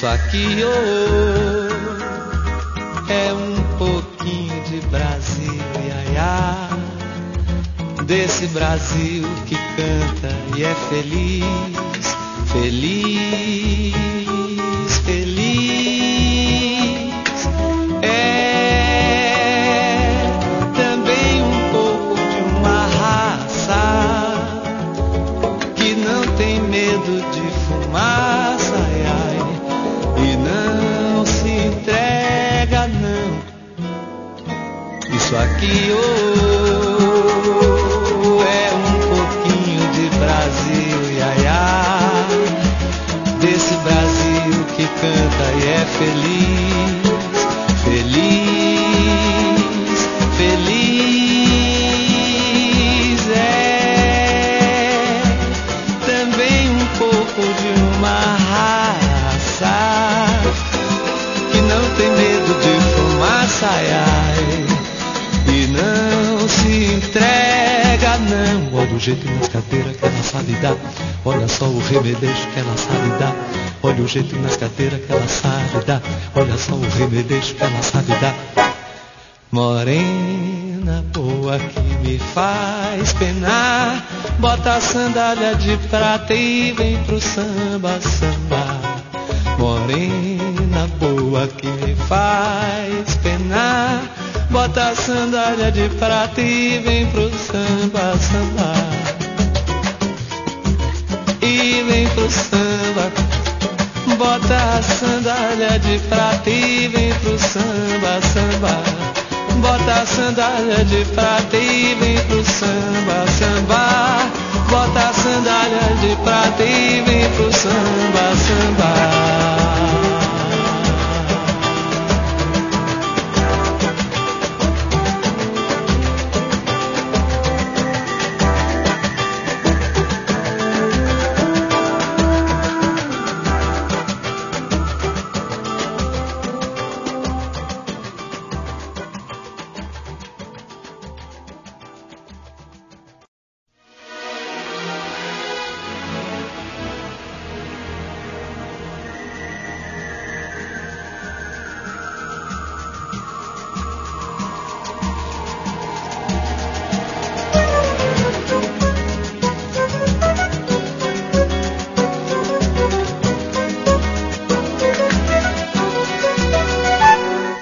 Isso aqui oh, é um pouquinho de Brasil, iaiá, desse Brasil que canta e é feliz, feliz, feliz. É também um pouco de uma raça que não tem medo de fumaça, ai, ai, e não se entrega não. Isso aqui oh, é um pouquinho de Brasil, iaiá, desse Brasil que canta e é feliz, feliz, feliz. É também um pouco de uma raça que não tem medo de fumaça, ai, ai, e não se entrega não. Olha o jeito nas cadeiras que ela sabe dar, olha só o remedejo que ela sabe dar. Olha o jeito nas cadeiras que ela sabe dar, olha só o remedejo que ela sabe dar. Morena boa que me faz penar, bota a sandália de prata e vem pro samba, samba. Morena boa que me faz penar, bota a sandália de prata e vem pro samba, samba. E vem pro samba, bota a sandália de prata e vem pro samba, samba. Bota a sandália de prata e vem pro samba, samba. Bota a sandália de prata e vem pro samba, samba.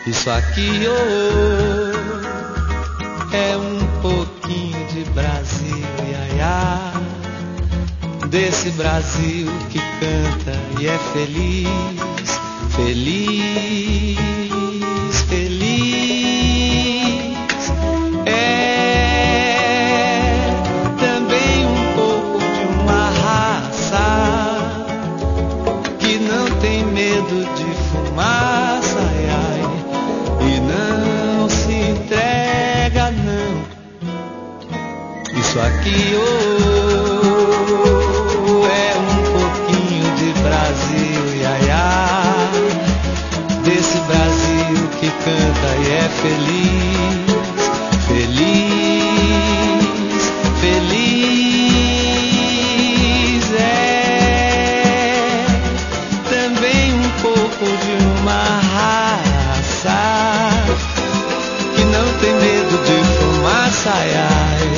Isso aqui oh, é um pouquinho de Brasil, iaiá, desse Brasil que canta e é feliz, feliz, feliz. É também um pouco de uma raça que não tem medo de fumaça, ai, ai, e não se entrega não. Isso aqui oh, é um pouquinho de Brasil, iaiá, desse Brasil que canta e é feliz, feliz, feliz. É também um pouco de uma raça que não tem medo de fumaça, ai, ai,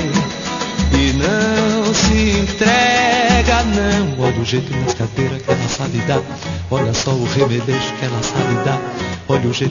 e não se entrega não. Olha o jeito nas cadeiras que ela sabe dar, olha só o remedejo que ela sabe dar. Olha o jeito